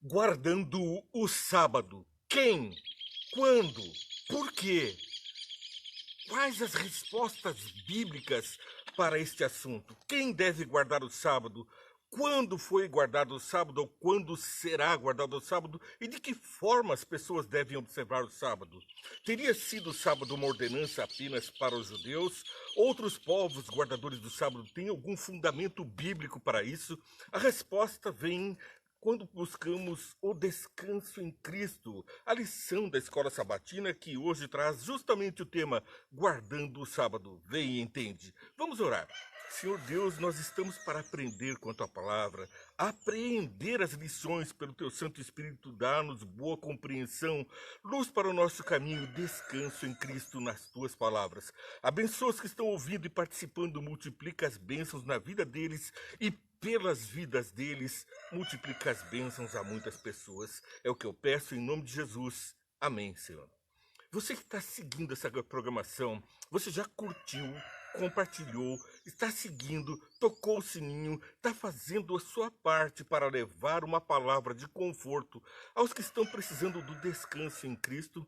Guardando o sábado. Quem? Quando? Por quê? Quais as respostas bíblicas para este assunto? Quem deve guardar o sábado? Quando foi guardado o sábado ou quando será guardado o sábado? E de que forma as pessoas devem observar o sábado? Teria sido o sábado uma ordenança apenas para os judeus? Outros povos guardadores do sábado têm algum fundamento bíblico para isso? A resposta vem quando buscamos o descanso em Cristo, a lição da escola sabatina que hoje traz justamente o tema guardando o sábado. Vem e entende. Vamos orar. Senhor Deus, nós estamos para aprender quanto à palavra, apreender as lições pelo Teu Santo Espírito, dá-nos boa compreensão, luz para o nosso caminho, descanso em Cristo nas Tuas palavras. Abençoa os que estão ouvindo e participando, multiplica as bênçãos na vida deles e pelas vidas deles, multiplica as bênçãos a muitas pessoas. É o que eu peço em nome de Jesus. Amém, Senhor. Você que está seguindo essa programação, você já curtiu, compartilhou, está seguindo, tocou o sininho, está fazendo a sua parte para levar uma palavra de conforto aos que estão precisando do descanso em Cristo?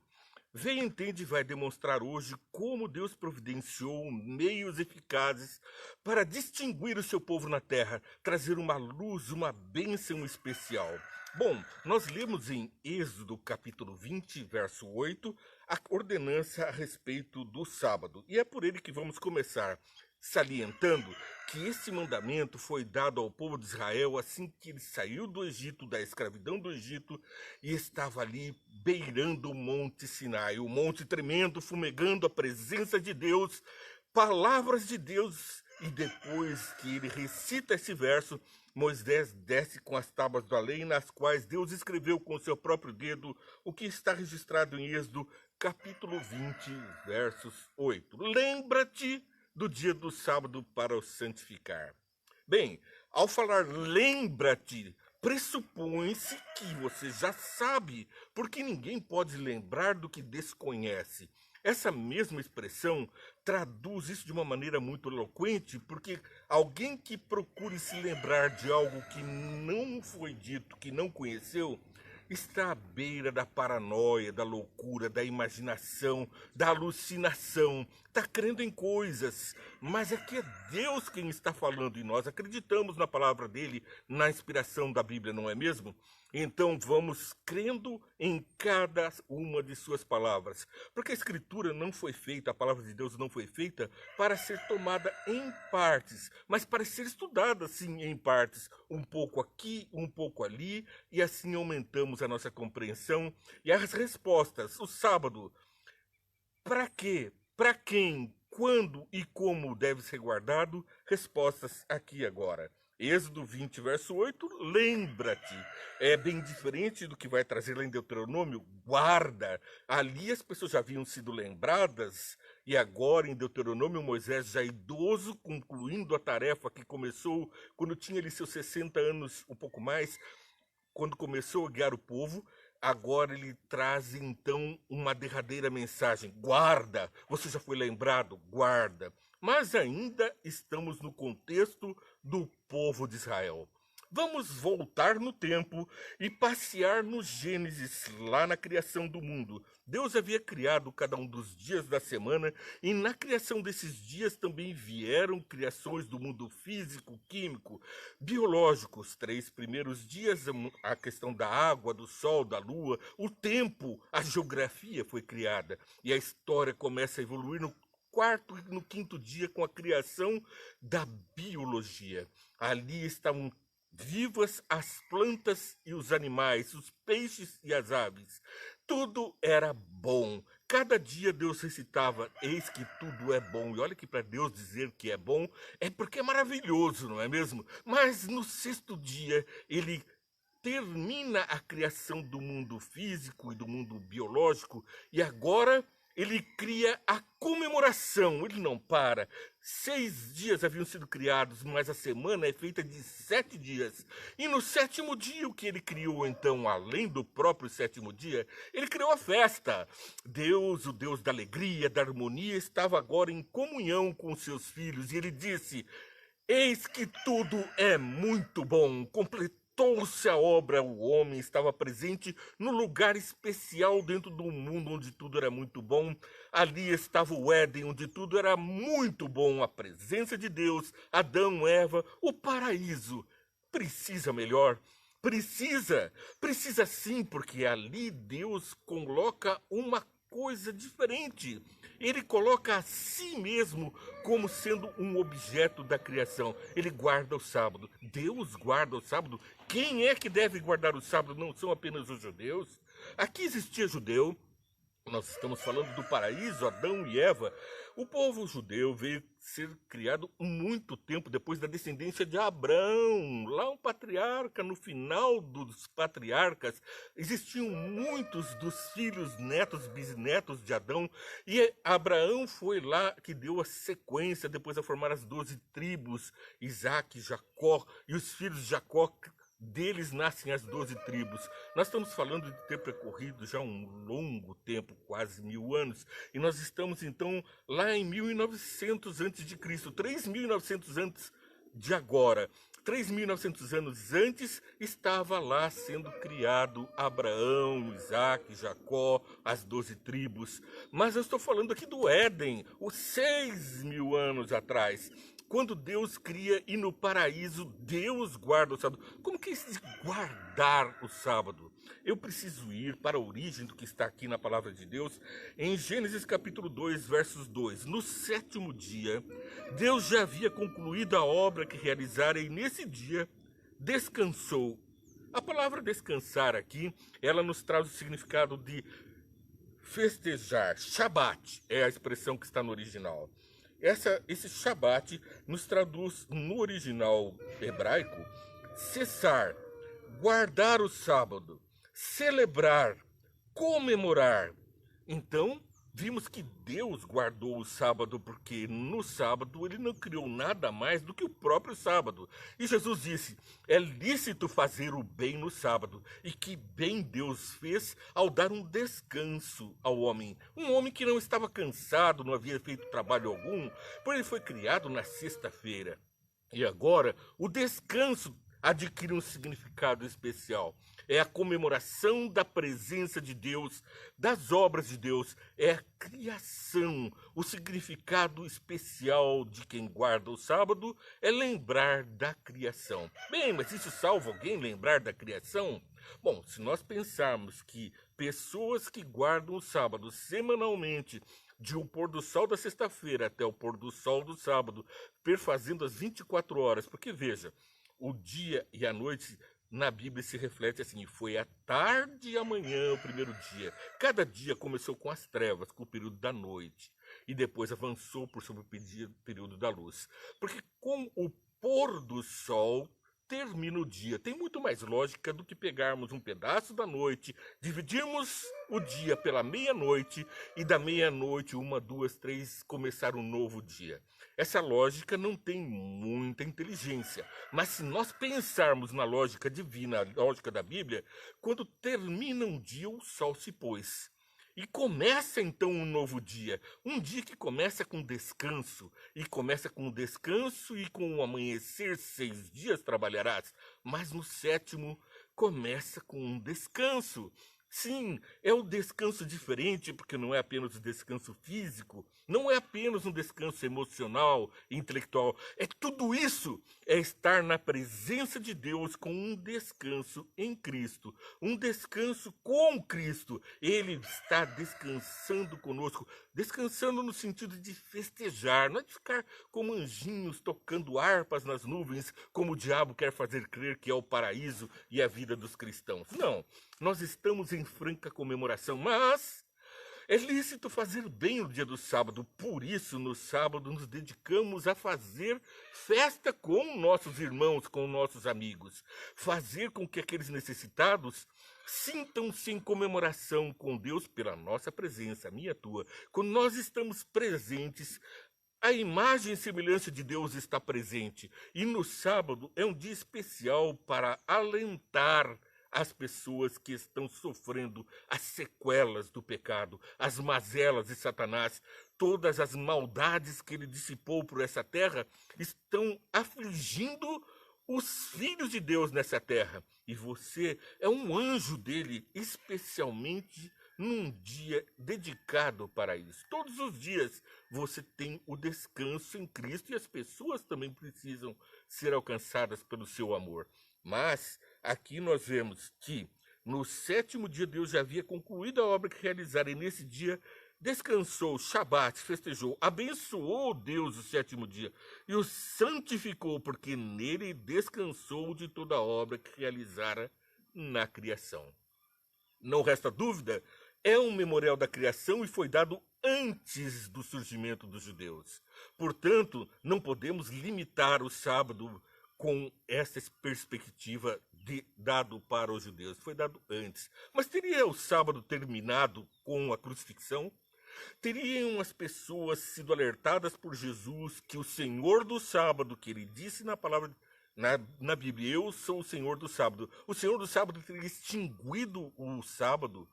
Vem, entende, vai demonstrar hoje como Deus providenciou meios eficazes para distinguir o seu povo na terra, trazer uma luz, uma bênção especial. Bom, nós lemos em Êxodo capítulo 20, verso 8, a ordenança a respeito do sábado. E é por ele que vamos começar, salientando que esse mandamento foi dado ao povo de Israel assim que ele saiu do Egito, da escravidão do Egito, e estava ali beirando o Monte Sinai, o monte tremendo, fumegando a presença de Deus, palavras de Deus. E depois que ele recita esse verso, Moisés desce com as tábuas da lei, nas quais Deus escreveu com seu próprio dedo o que está registrado em Êxodo, capítulo 20, versos 8. Lembra-te do dia do sábado para o santificar. Bem, ao falar lembra-te, pressupõe-se que você já sabe, porque ninguém pode lembrar do que desconhece. Essa mesma expressão traduz isso de uma maneira muito eloquente, porque alguém que procure se lembrar de algo que não foi dito, que não conheceu, está à beira da paranoia, da loucura, da imaginação, da alucinação. Está crendo em coisas, mas é que é Deus quem está falando e nós acreditamos na palavra dele, na inspiração da Bíblia, não é mesmo? Então vamos crendo em cada uma de suas palavras, porque a Escritura não foi feita, a palavra de Deus não foi feita para ser tomada em partes, mas para ser estudada sim em partes, um pouco aqui, um pouco ali, e assim aumentamos a nossa compreensão e as respostas. O sábado, para quê? Para quem? Quando e como deve ser guardado? Respostas aqui agora. Êxodo 20, verso 8, lembra-te. É bem diferente do que vai trazer lá em Deuteronômio, guarda. Ali as pessoas já haviam sido lembradas, e agora em Deuteronômio, Moisés já idoso, concluindo a tarefa que começou quando tinha ali seus 60 anos, um pouco mais, quando começou a guiar o povo. Agora ele traz então uma derradeira mensagem: guarda, você já foi lembrado, guarda. Mas ainda estamos no contexto do povo de Israel. Vamos voltar no tempo e passear no Gênesis, lá na criação do mundo. Deus havia criado cada um dos dias da semana, e na criação desses dias também vieram criações do mundo físico, químico, biológico. Os 3 primeiros dias, a questão da água, do sol, da lua, o tempo, a geografia foi criada. E a história começa a evoluir no quarto e no quinto dia com a criação da biologia. Ali estavam vivas as plantas e os animais, os peixes e as aves. Tudo era bom. Cada dia Deus recitava: eis que tudo é bom. E olha que para Deus dizer que é bom é porque é maravilhoso, não é mesmo? Mas no 6º dia ele termina a criação do mundo físico e do mundo biológico, e agora ele cria a comemoração. Ele não para. 6 dias haviam sido criados, mas a semana é feita de 7 dias. E no 7º dia, o que ele criou então, além do próprio 7º dia, ele criou a festa. Deus, o Deus da alegria, da harmonia, estava agora em comunhão com seus filhos, e ele disse: eis que tudo é muito bom, completou-se a obra, o homem estava presente no lugar especial dentro do mundo onde tudo era muito bom. Ali estava o Éden, onde tudo era muito bom, a presença de Deus, Adão, Eva, o paraíso. Precisa melhor? Precisa sim, porque ali Deus coloca uma coisa diferente. Ele coloca a si mesmo como sendo um objeto da criação. Ele guarda o sábado. Deus guarda o sábado. Quem é que deve guardar o sábado? Não são apenas os judeus. Aqui existia judeu. Nós estamos falando do paraíso, Adão e Eva. O povo judeu veio ser criado muito tempo depois da descendência de Abraão. Lá um patriarca, no final dos patriarcas, existiam muitos dos filhos, netos, bisnetos de Adão. E Abraão foi lá que deu a sequência, depois a formar as 12 tribos, Isaac, Jacó, e os filhos de Jacó, deles nascem as 12 tribos. Nós estamos falando de ter percorrido já um longo tempo, quase 1000 anos, e nós estamos então lá em 1900 antes de Cristo, 3.900 antes de agora. 3.900 anos antes estava lá sendo criado Abraão, Isaac, Jacó, as 12 tribos. Mas eu estou falando aqui do Éden, os 6.000 anos atrás, quando Deus cria e no paraíso Deus guarda o sábado. Como que é isso de guardar o sábado? Eu preciso ir para a origem do que está aqui na palavra de Deus, em Gênesis capítulo 2, versos 2. No 7º dia, Deus já havia concluído a obra que realizara e nesse dia descansou. A palavra descansar aqui, ela nos traz o significado de festejar. Shabat é a expressão que está no original. Esse Shabat nos traduz no original hebraico cessar, guardar o sábado, celebrar, comemorar. Então, vimos que Deus guardou o sábado porque no sábado ele não criou nada mais do que o próprio sábado. E Jesus disse, é lícito fazer o bem no sábado. E que bem Deus fez ao dar um descanso ao homem. Um homem que não estava cansado, não havia feito trabalho algum, pois ele foi criado na sexta-feira. E agora, o descanso adquire um significado especial. É a comemoração da presença de Deus, das obras de Deus, é a criação. O significado especial de quem guarda o sábado é lembrar da criação. Bem, mas isso salva alguém lembrar da criação? Bom, se nós pensarmos que pessoas que guardam o sábado semanalmente, de o pôr do sol da sexta-feira até o pôr do sol do sábado, perfazendo as 24 horas, porque veja, o dia e a noite na Bíblia se reflete assim, foi a tarde e a manhã o primeiro dia. Cada dia começou com as trevas, com o período da noite, e depois avançou por sobre o período da luz. Porque com o pôr do sol termina o dia. Tem muito mais lógica do que pegarmos um pedaço da noite, dividirmos o dia pela meia-noite e da meia-noite, 1, 2, 3, começar um novo dia. Essa lógica não tem muita inteligência, mas se nós pensarmos na lógica divina, a lógica da Bíblia, quando termina um dia, o sol se pôs. E começa então um novo dia, um dia que começa com descanso, e começa com descanso e com o amanhecer 6 dias trabalharás, mas no 7º começa com um descanso. Sim, é um descanso diferente, porque não é apenas um descanso físico, não é apenas um descanso emocional e intelectual. É tudo isso, é estar na presença de Deus com um descanso em Cristo, um descanso com Cristo. Ele está descansando conosco, descansando no sentido de festejar, não é de ficar como anjinhos tocando harpas nas nuvens, como o diabo quer fazer crer que é o paraíso e a vida dos cristãos. Não. Nós estamos em franca comemoração, mas é lícito fazer bem o dia do sábado. Por isso, no sábado, nos dedicamos a fazer festa com nossos irmãos, com nossos amigos. Fazer com que aqueles necessitados sintam-se em comemoração com Deus pela nossa presença, a minha e a tua. Quando nós estamos presentes, a imagem e semelhança de Deus está presente. E no sábado é um dia especial para alentar as pessoas que estão sofrendo as sequelas do pecado, as mazelas de Satanás, todas as maldades que ele dissipou por essa terra, estão afligindo os filhos de Deus nessa terra. E você é um anjo dele, especialmente num dia dedicado para isso. Todos os dias você tem o descanso em Cristo e as pessoas também precisam ser alcançadas pelo seu amor. Mas aqui nós vemos que no sétimo dia Deus já havia concluído a obra que realizara e nesse dia descansou, Shabat, festejou, abençoou Deus o sétimo dia e o santificou, porque nele descansou de toda a obra que realizara na criação. Não resta dúvida, é um memorial da criação e foi dado antes do surgimento dos judeus. Portanto, não podemos limitar o sábado com essa perspectiva dado para os judeus. Foi dado antes. Mas teria o sábado terminado com a crucifixão? Teriam as pessoas sido alertadas por Jesus que o Senhor do sábado, que ele disse na palavra na Bíblia, eu sou o Senhor do sábado. O Senhor do sábado teria extinguido o sábado?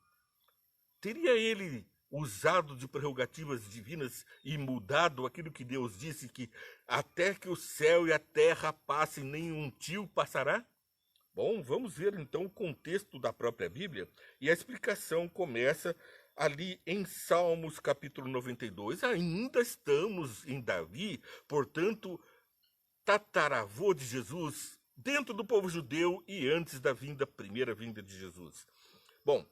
Teria ele usado de prerrogativas divinas e mudado aquilo que Deus disse, que até que o céu e a terra passem, nenhum tio passará? Bom, vamos ver então o contexto da própria Bíblia, e a explicação começa ali em Salmos capítulo 92. Ainda estamos em Davi, portanto, tataravô de Jesus, dentro do povo judeu e antes da primeira vinda de Jesus. Bom,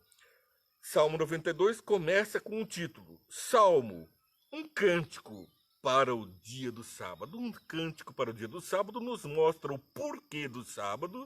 Salmo 92 começa com o título, Salmo, um cântico para o dia do sábado. Um cântico para o dia do sábado nos mostra o porquê do sábado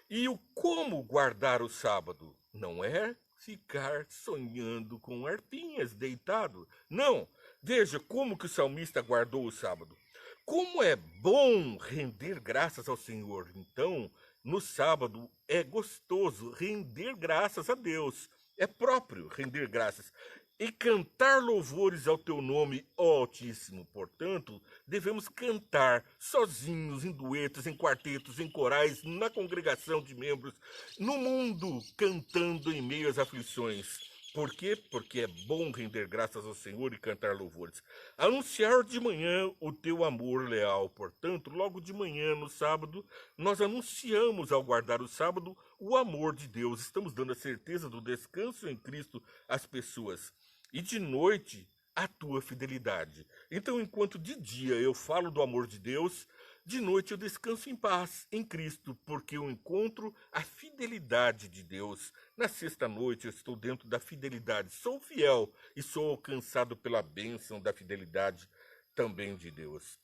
e o como guardar o sábado. Não é ficar sonhando com arpinhas deitado. Não, veja como que o salmista guardou o sábado. Como é bom render graças ao Senhor. Então, no sábado é gostoso render graças a Deus. É próprio render graças e cantar louvores ao teu nome, ó Altíssimo. Portanto, devemos cantar sozinhos, em duetos, em quartetos, em corais, na congregação de membros, no mundo, cantando em meio às aflições. Por quê? Porque é bom render graças ao Senhor e cantar louvores. Anunciar de manhã o teu amor leal. Portanto, logo de manhã, no sábado, nós anunciamos, ao guardar o sábado, o amor de Deus. Estamos dando a certeza do descanso em Cristo às pessoas. E de noite, a tua fidelidade. Então, enquanto de dia eu falo do amor de Deus, de noite eu descanso em paz em Cristo, porque eu encontro a fidelidade de Deus. Na sexta-noite eu estou dentro da fidelidade, sou fiel e sou alcançado pela bênção da fidelidade também de Deus.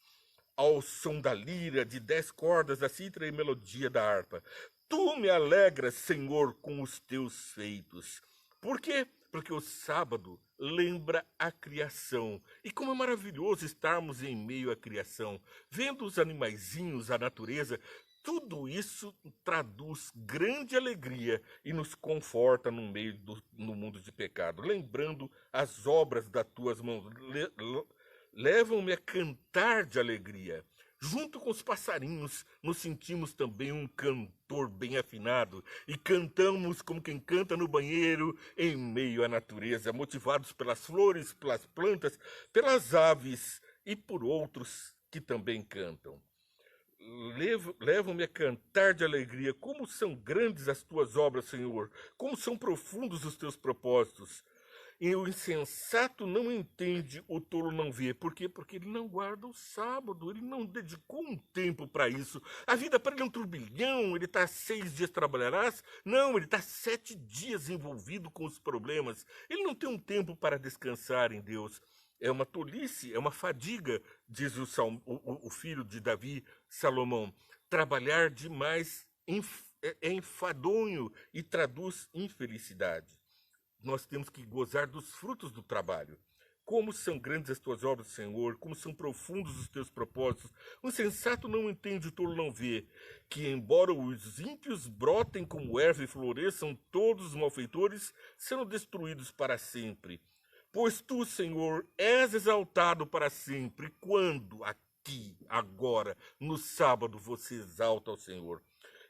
Ao som da lira, de 10 cordas, da cítara e melodia da harpa. Tu me alegras, Senhor, com os teus feitos. Por quê? Porque o sábado lembra a criação. E como é maravilhoso estarmos em meio à criação, vendo os animaizinhos, a natureza, tudo isso traduz grande alegria e nos conforta no mundo de pecado. Lembrando as obras das tuas mãos, levam-me a cantar de alegria. Junto com os passarinhos, nos sentimos também um cantor bem afinado e cantamos como quem canta no banheiro, em meio à natureza, motivados pelas flores, pelas plantas, pelas aves e por outros que também cantam. Levam-me a cantar de alegria. Como são grandes as tuas obras, Senhor, como são profundos os teus propósitos. E o insensato não entende, o tolo não vê. Por quê? Porque ele não guarda o sábado, ele não dedicou um tempo para isso. A vida para ele é um turbilhão, ele está 6 dias trabalharás? Não, ele está 7 dias envolvido com os problemas. Ele não tem um tempo para descansar em Deus. É uma tolice, é uma fadiga, diz o filho de Davi, Salomão. Trabalhar demais é enfadonho e traduz infelicidade. Nós temos que gozar dos frutos do trabalho. Como são grandes as tuas obras, Senhor, como são profundos os teus propósitos. O insensato não entende, o tolo não vê, que embora os ímpios brotem como erva e floresçam, todos os malfeitores serão destruídos para sempre. Pois tu, Senhor, és exaltado para sempre. Quando? Aqui, agora, no sábado, você exalta ao Senhor.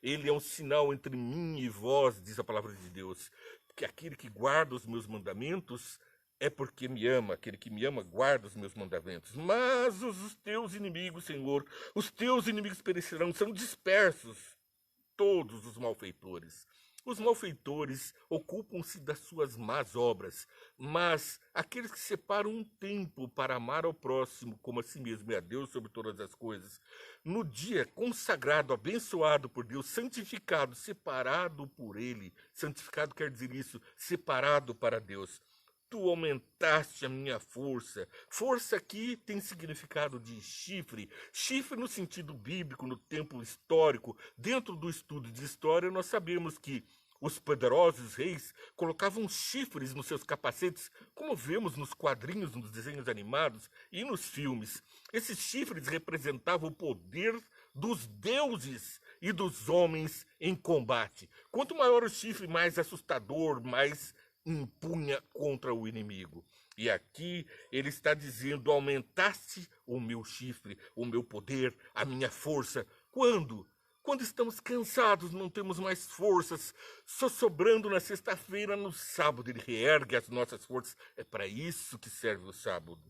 Ele é um sinal entre mim e vós, diz a palavra de Deus, que aquele que guarda os meus mandamentos é porque me ama, aquele que me ama guarda os meus mandamentos. Mas os teus inimigos, Senhor, os teus inimigos perecerão, são dispersos todos os malfeitores. Os malfeitores ocupam-se das suas más obras, mas aqueles que separam um tempo para amar ao próximo como a si mesmo e a Deus sobre todas as coisas, no dia consagrado, abençoado por Deus, santificado, separado por Ele, santificado quer dizer isso, separado para Deus. Tu aumentaste a minha força. Força aqui tem significado de chifre. Chifre no sentido bíblico, no tempo histórico. Dentro do estudo de história, nós sabemos que os poderosos reis colocavam chifres nos seus capacetes, como vemos nos quadrinhos, nos desenhos animados e nos filmes. Esses chifres representavam o poder dos deuses e dos homens em combate. Quanto maior o chifre, mais assustador, mais impunha contra o inimigo. E aqui ele está dizendo: aumentaste o meu chifre, o meu poder, a minha força. Quando? Quando estamos cansados, não temos mais forças, só sobrando na sexta-feira, no sábado ele reergue as nossas forças. É para isso que serve o sábado.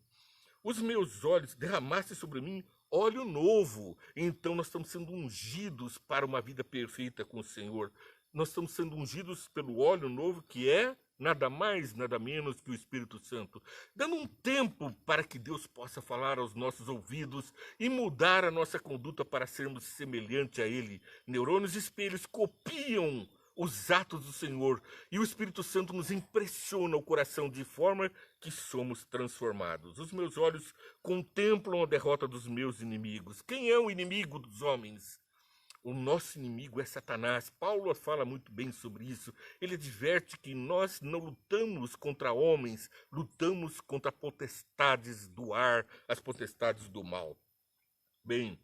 Os meus olhos derramaste sobre mim óleo novo. Então nós estamos sendo ungidos para uma vida perfeita com o Senhor. Nós estamos sendo ungidos pelo óleo novo, que é nada mais, nada menos que o Espírito Santo, dando um tempo para que Deus possa falar aos nossos ouvidos e mudar a nossa conduta para sermos semelhante a Ele. Neurônios e espelhos copiam os atos do Senhor e o Espírito Santo nos impressiona o coração de forma que somos transformados. Os meus olhos contemplam a derrota dos meus inimigos. Quem é o inimigo dos homens? O nosso inimigo é Satanás. Paulo fala muito bem sobre isso. Ele adverte que nós não lutamos contra homens, lutamos contra potestades do ar, as potestades do mal. Bem,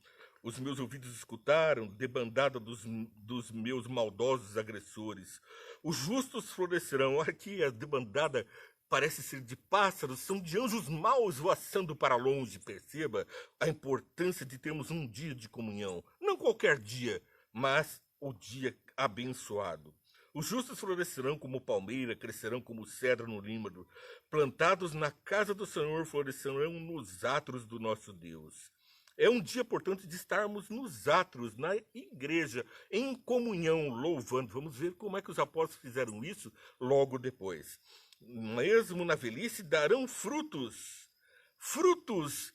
os meus ouvidos escutaram debandada dos meus maldosos agressores. Os justos florescerão. Aqui a debandada parece ser de pássaros, são de anjos maus voaçando para longe. Perceba a importância de termos um dia de comunhão. Não qualquer dia, mas o dia abençoado. Os justos florescerão como palmeira, crescerão como cedro no límbano. Plantados na casa do Senhor, florescerão nos átrios do nosso Deus. É um dia, portanto, de estarmos nos átrios, na igreja, em comunhão, louvando. Vamos ver como é que os apóstolos fizeram isso logo depois. Mesmo na velhice darão frutos, frutos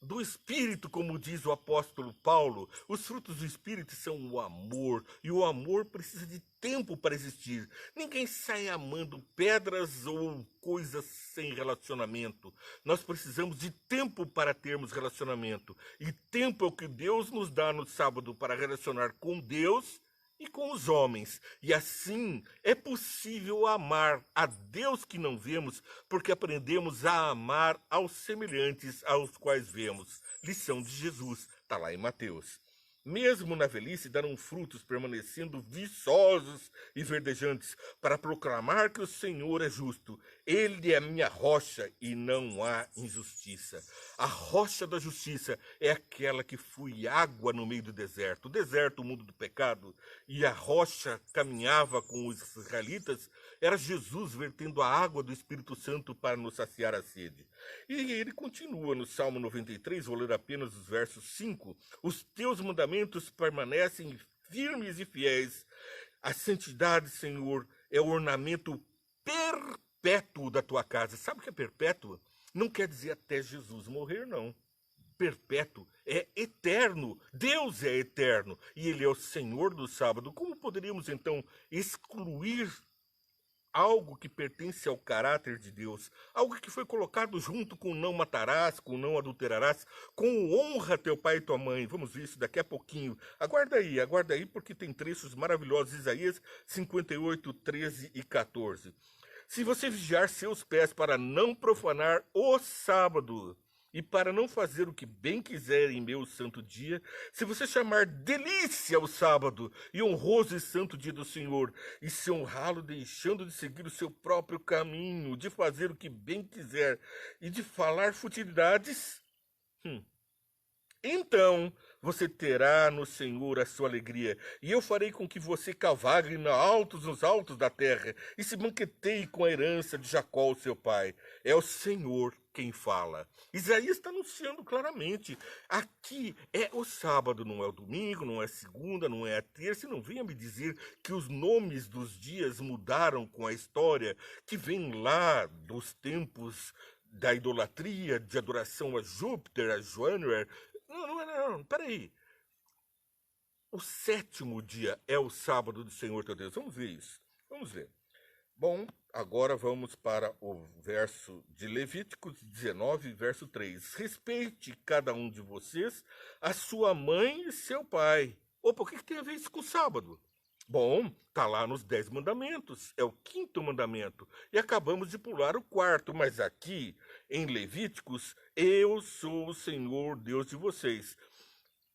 do Espírito, como diz o apóstolo Paulo. Os frutos do Espírito são o amor, e o amor precisa de tempo para existir. Ninguém sai amando pedras ou coisas sem relacionamento. Nós precisamos de tempo para termos relacionamento, e tempo é o que Deus nos dá no sábado para relacionar com Deus e com os homens. E assim é possível amar a Deus que não vemos, porque aprendemos a amar aos semelhantes aos quais vemos. Lição de Jesus, está lá em Mateus. Mesmo na velhice darão frutos, permanecendo viçosos e verdejantes, para proclamar que o Senhor é justo. Ele é a minha rocha e não há injustiça. A rocha da justiça é aquela que flui água no meio do deserto. O deserto, o mundo do pecado, e a rocha caminhava com os israelitas, era Jesus vertendo a água do Espírito Santo para nos saciar a sede. E ele continua no Salmo 93, vou ler apenas os versos 5. Os teus mandamentos permanecem firmes e fiéis. A santidade, Senhor, é o ornamento perpétuo da tua casa. Sabe o que é perpétuo? Não quer dizer até Jesus morrer, não. Perpétuo é eterno. Deus é eterno e Ele é o Senhor do sábado. Como poderíamos, então, excluir algo que pertence ao caráter de Deus, algo que foi colocado junto com não matarás, com não adulterarás, com honra teu pai e tua mãe? Vamos ver isso daqui a pouquinho. Aguarda aí, porque tem trechos maravilhosos. Isaías 58, 13 e 14. Se você vigiar seus pés para não profanar o sábado, e para não fazer o que bem quiser em meu santo dia, se você chamar delícia o sábado e honroso e santo dia do Senhor, e se honrá-lo deixando de seguir o seu próprio caminho, de fazer o que bem quiser e de falar futilidades, então você terá no Senhor a sua alegria. E eu farei com que você cavalgue nos altos da terra e se banqueteie com a herança de Jacó, seu pai. É o Senhor quem fala. Isaías está anunciando claramente. Aqui é o sábado, não é o domingo, não é a segunda, não é a terça. E não venha me dizer que os nomes dos dias mudaram com a história, que vem lá dos tempos da idolatria, de adoração a Júpiter, a January. Não, peraí. O sétimo dia é o sábado do Senhor teu Deus. Vamos ver isso. Vamos ver. Bom, agora vamos para o verso de Levíticos 19, verso 3. Respeite cada um de vocês a sua mãe e seu pai. Opa, o que tem a ver isso com o sábado? Bom, tá lá nos 10 mandamentos, é o quinto mandamento. E acabamos de pular o quarto, mas aqui em Levíticos, eu sou o Senhor Deus de vocês.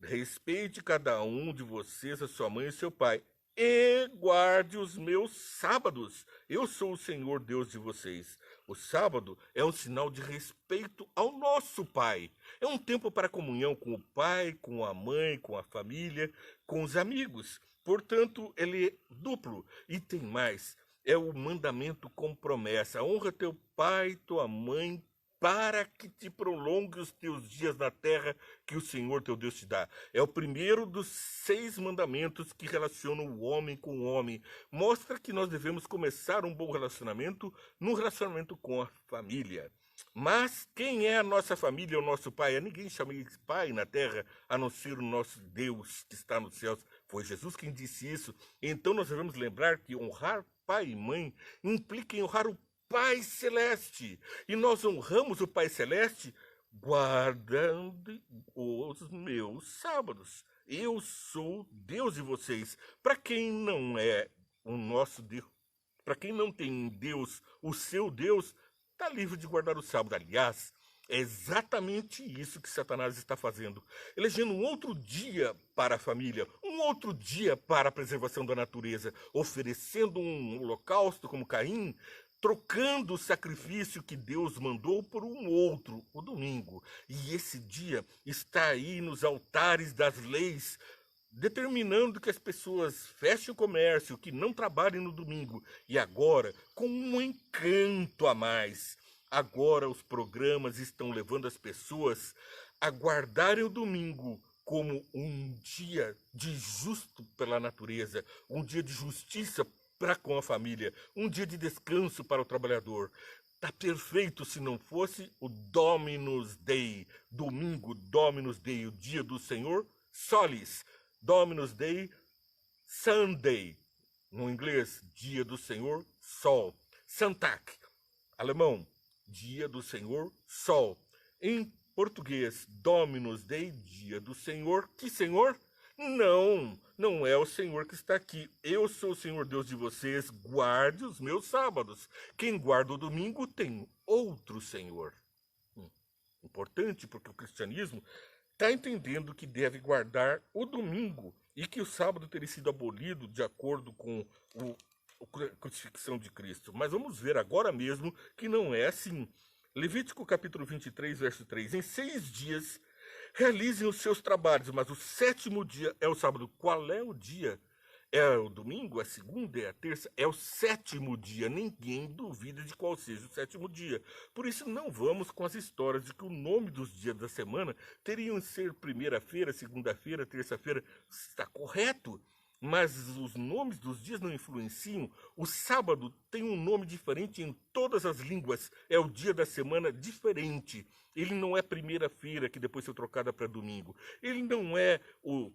Respeite cada um de vocês, a sua mãe e seu pai, e guarde os meus sábados. Eu sou o Senhor Deus de vocês. O sábado é um sinal de respeito ao nosso Pai. É um tempo para comunhão com o pai, com a mãe, com a família, com os amigos. Portanto, ele é duplo. E tem mais, é o mandamento com promessa. Honra teu pai, tua mãe, para que te prolongue os teus dias na terra que o Senhor teu Deus te dá. É o primeiro dos 6 mandamentos que relacionam o homem com o homem. Mostra que nós devemos começar um bom relacionamento no relacionamento com a família. Mas quem é a nossa família, o nosso pai? Ninguém chama de pai na terra, a não ser o nosso Deus que está nos céus. Foi Jesus quem disse isso. Então nós devemos lembrar que honrar pai e mãe implica em honrar o Pai Celeste. E nós honramos o Pai Celeste guardando os meus sábados. Eu sou Deus de vocês. Para quem não é o nosso Deus, para quem não tem em Deus o seu Deus, está livre de guardar o sábado. Aliás, é exatamente isso que Satanás está fazendo. Elegendo um outro dia para a família, um outro dia para a preservação da natureza, oferecendo um holocausto como Caim, trocando o sacrifício que Deus mandou por um outro, o domingo. E esse dia está aí nos altares das leis, determinando que as pessoas fechem o comércio, que não trabalhem no domingo. E agora, com um encanto a mais, agora os programas estão levando as pessoas a guardarem o domingo como um dia de justo pela natureza, um dia de justiça para com a família, um dia de descanso para o trabalhador. Tá perfeito se não fosse o Dominus Dei, domingo, Dominus Dei, o dia do Senhor, Solis, Dominus Dei, Sunday, no inglês, dia do Senhor, Sol, Sonntag, alemão, dia do Senhor, Sol, em português, Dominus Dei, dia do Senhor, que Senhor? Não é o Senhor que está aqui. Eu sou o Senhor Deus de vocês, guarde os meus sábados. Quem guarda o domingo tem outro Senhor. Importante, porque o cristianismo está entendendo que deve guardar o domingo e que o sábado teria sido abolido de acordo com a crucifixão de Cristo. Mas vamos ver agora mesmo que não é assim. Levítico capítulo 23, verso 3. Em 6 dias realizem os seus trabalhos, mas o 7º dia é o sábado. Qual é o dia? É o domingo, a segunda, é a terça, é o 7º dia. Ninguém duvida de qual seja o 7º dia. Por isso não vamos com as histórias de que o nome dos dias da semana teriam que ser primeira-feira, segunda-feira, terça-feira. Está correto, mas os nomes dos dias não influenciam. O sábado tem um nome diferente em todas as línguas. É o dia da semana diferente. Ele não é primeira-feira, que depois foi trocada para domingo. Ele não é o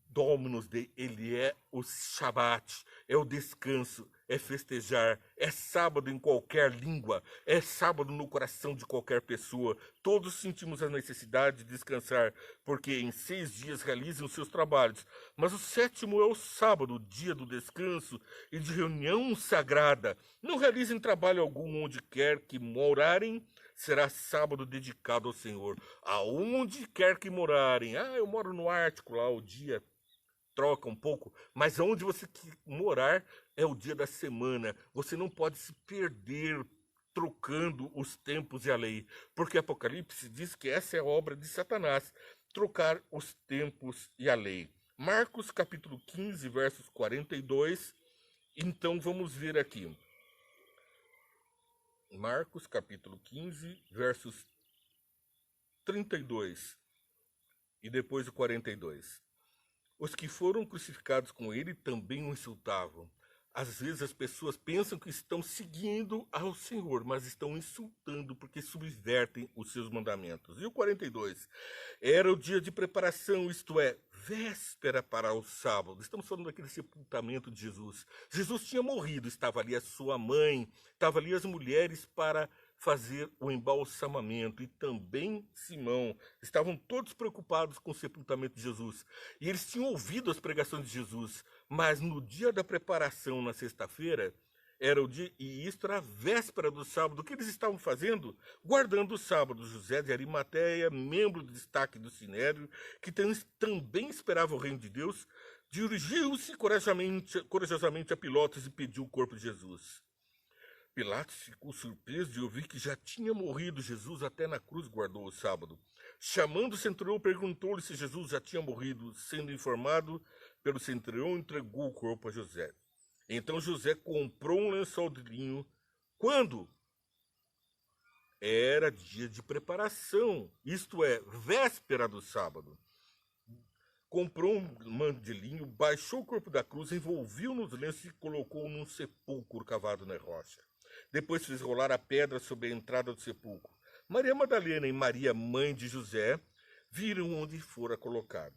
Dominus Dei, ele é o Shabat, é o descanso, é festejar, é sábado em qualquer língua, é sábado no coração de qualquer pessoa. Todos sentimos a necessidade de descansar, porque em 6 dias realizam os seus trabalhos. Mas o 7º é o sábado, o dia do descanso e de reunião sagrada. Não realizem trabalho algum onde quer que morarem, será sábado dedicado ao Senhor. Aonde quer que morarem. Eu moro no Ártico, lá o dia troca um pouco, mas aonde você morar é o dia da semana. Você não pode se perder trocando os tempos e a lei, porque Apocalipse diz que essa é a obra de Satanás, trocar os tempos e a lei. Marcos capítulo 15, versos 42. Então vamos ver aqui. Marcos capítulo 15, versos 32 e depois o 42. Os que foram crucificados com ele também o insultavam. Às vezes as pessoas pensam que estão seguindo ao Senhor, mas estão insultando porque subvertem os seus mandamentos. E o 42? Era o dia de preparação, isto é, véspera para o sábado. Estamos falando daquele sepultamento de Jesus. Jesus tinha morrido, estava ali a sua mãe, estava ali as mulheres para fazer o embalsamamento, e também Simão. Estavam todos preocupados com o sepultamento de Jesus. E eles tinham ouvido as pregações de Jesus, mas no dia da preparação, na sexta-feira, era o dia, e isto era a véspera do sábado. O que eles estavam fazendo? Guardando o sábado. José de Arimateia, membro de destaque do Sinédrio, que também esperava o reino de Deus, dirigiu-se corajosamente a Pilatos e pediu o corpo de Jesus. Pilatos ficou surpreso de ouvir que já tinha morrido Jesus, até na cruz guardou o sábado. Chamando o centurião, perguntou-lhe se Jesus já tinha morrido. Sendo informado pelo centurião, entregou o corpo a José. Então José comprou um lençol de linho. Quando? Era dia de preparação, isto é, véspera do sábado. Comprou um manto de linho, baixou o corpo da cruz, envolveu nos lenços e colocou num sepulcro cavado na rocha. Depois fez rolar a pedra sobre a entrada do sepulcro. Maria Madalena e Maria, mãe de José, viram onde fora colocado.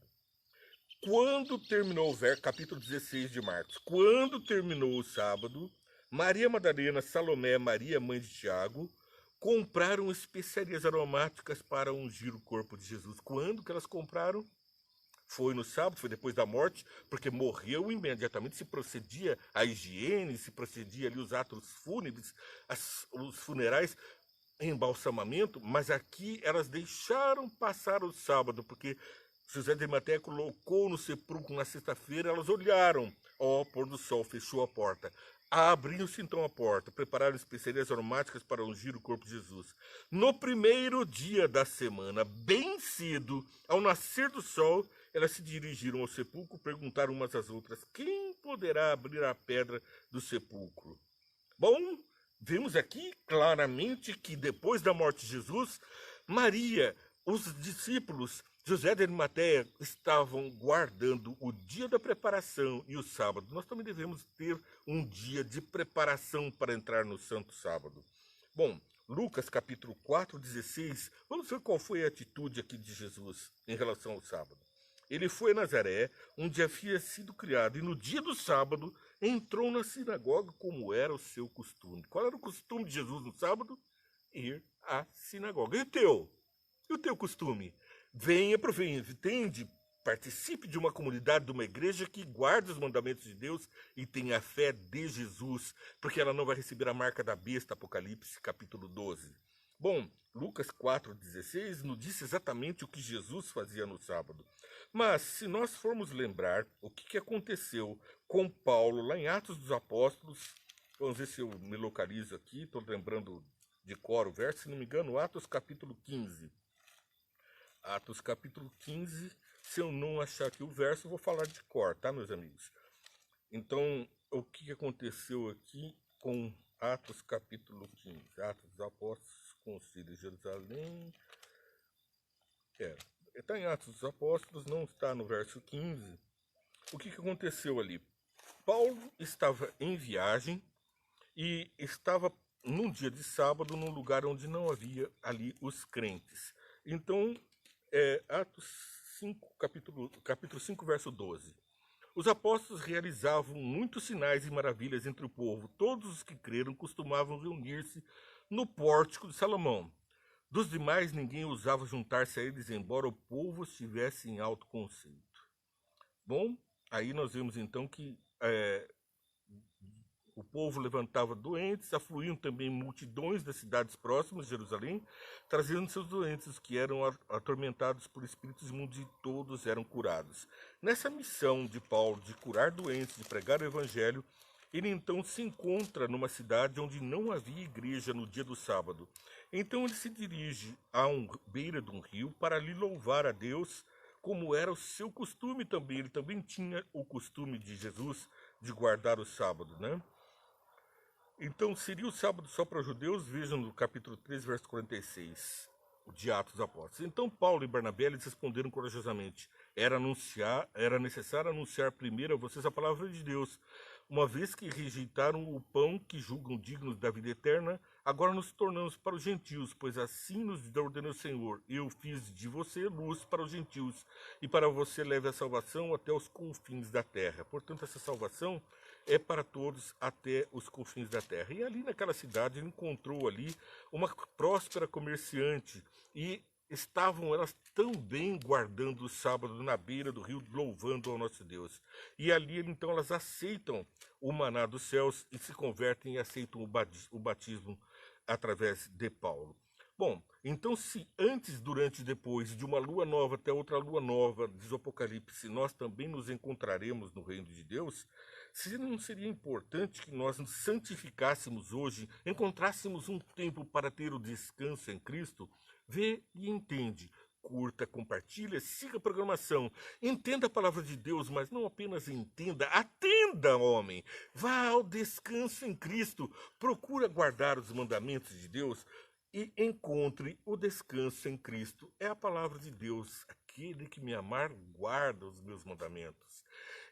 Quando terminou o capítulo 16 de Marcos, quando terminou o sábado, Maria Madalena, Salomé, Maria, mãe de Tiago, compraram especiarias aromáticas para ungir o corpo de Jesus. Quando que elas compraram? Foi no sábado, foi depois da morte, porque morreu imediatamente, se procedia a higiene, se procedia ali os atos fúnebres, os funerais, embalsamamento, mas aqui elas deixaram passar o sábado, porque José de Arimateia colocou no sepulcro na sexta-feira. Elas olharam, ó, pôr do sol, fechou a porta. Abriu-se então a porta, prepararam especiarias aromáticas para ungir o corpo de Jesus. No primeiro dia da semana, bem cedo, ao nascer do sol, elas se dirigiram ao sepulcro, perguntaram umas às outras: quem poderá abrir a pedra do sepulcro? Bom, vemos aqui claramente que depois da morte de Jesus, Maria, os discípulos, José de Arimateia, estavam guardando o dia da preparação e o sábado. Nós também devemos ter um dia de preparação para entrar no Santo Sábado. Bom, Lucas capítulo 4, 16, vamos ver qual foi a atitude aqui de Jesus em relação ao sábado. Ele foi a Nazaré, onde havia sido criado, e no dia do sábado entrou na sinagoga como era o seu costume. Qual era o costume de Jesus no sábado? Ir à sinagoga. E o teu costume? Venha, entende? Participe de uma comunidade, de uma igreja que guarde os mandamentos de Deus e tenha a fé de Jesus, porque ela não vai receber a marca da besta, Apocalipse capítulo 12. Bom, Lucas 4,16 nos disse exatamente o que Jesus fazia no sábado. Mas, se nós formos lembrar o que aconteceu com Paulo lá em Atos dos Apóstolos, vamos ver se eu me localizo aqui, estou lembrando de cor o verso, se não me engano, Atos capítulo 15. Atos capítulo 15, se eu não achar aqui o verso, eu vou falar de cor, tá, meus amigos? Então, o que aconteceu aqui com Atos capítulo 15? Atos dos Apóstolos, Concílio de Jerusalém. Está em Atos dos Apóstolos, não está no verso 15. O que aconteceu ali? Paulo estava em viagem e estava num dia de sábado, num lugar onde não havia ali os crentes. Então, Atos 5, capítulo 5, verso 12. Os apóstolos realizavam muitos sinais e maravilhas entre o povo. Todos os que creram costumavam reunir-se no pórtico de Salomão. Dos demais, ninguém ousava juntar-se a eles, embora o povo estivesse em alto conceito. Bom, aí nós vemos então que o povo levantava doentes, afluíam também multidões das cidades próximas de Jerusalém, trazendo seus doentes, os que eram atormentados por espíritos imundos, e todos eram curados. Nessa missão de Paulo de curar doentes, de pregar o evangelho, Ele então se encontra numa cidade onde não havia igreja no dia do sábado. Então ele se dirige à beira de um rio para ali louvar a Deus, como era o seu costume também. Ele também tinha o costume de Jesus de guardar o sábado, né? Então, seria o sábado só para os judeus? Vejam no capítulo 3, verso 46 de Atos dos Apóstolos. Então, Paulo e Barnabé eles responderam corajosamente: era necessário anunciar primeiro a vocês a palavra de Deus. Uma vez que rejeitaram o pão que julgam dignos da vida eterna, agora nos tornamos para os gentios, pois assim nos ordenou o Senhor: eu fiz de você luz para os gentios, e para você leve a salvação até os confins da terra. Portanto, essa salvação é para todos até os confins da terra. E ali naquela cidade ele encontrou ali uma próspera comerciante e estavam elas também guardando o sábado na beira do rio, louvando ao nosso Deus. E ali então elas aceitam o maná dos céus e se convertem e aceitam o batismo através de Paulo. Bom, então se antes, durante e depois de uma lua nova até outra lua nova, diz o Apocalipse, nós também nos encontraremos no reino de Deus, se não seria importante que nós nos santificássemos hoje, encontrássemos um tempo para ter o descanso em Cristo? Vê e entende. Curta, compartilha, siga a programação. Entenda a palavra de Deus, mas não apenas entenda, atenda, homem. Vá ao descanso em Cristo. Procura guardar os mandamentos de Deus e encontre o descanso em Cristo. É a palavra de Deus. Aquele que me amar, guarda os meus mandamentos.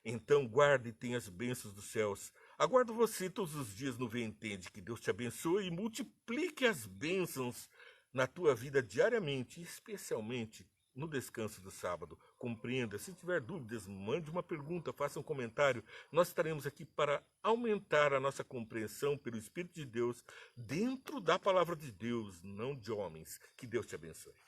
Então guarde e tenha as bênçãos dos céus. Aguardo você todos os dias no Vem Entende. Que Deus te abençoe e multiplique as bênçãos na tua vida diariamente, especialmente no descanso do sábado. Compreenda. Se tiver dúvidas, mande uma pergunta, faça um comentário. Nós estaremos aqui para aumentar a nossa compreensão pelo Espírito de Deus dentro da palavra de Deus, não de homens. Que Deus te abençoe.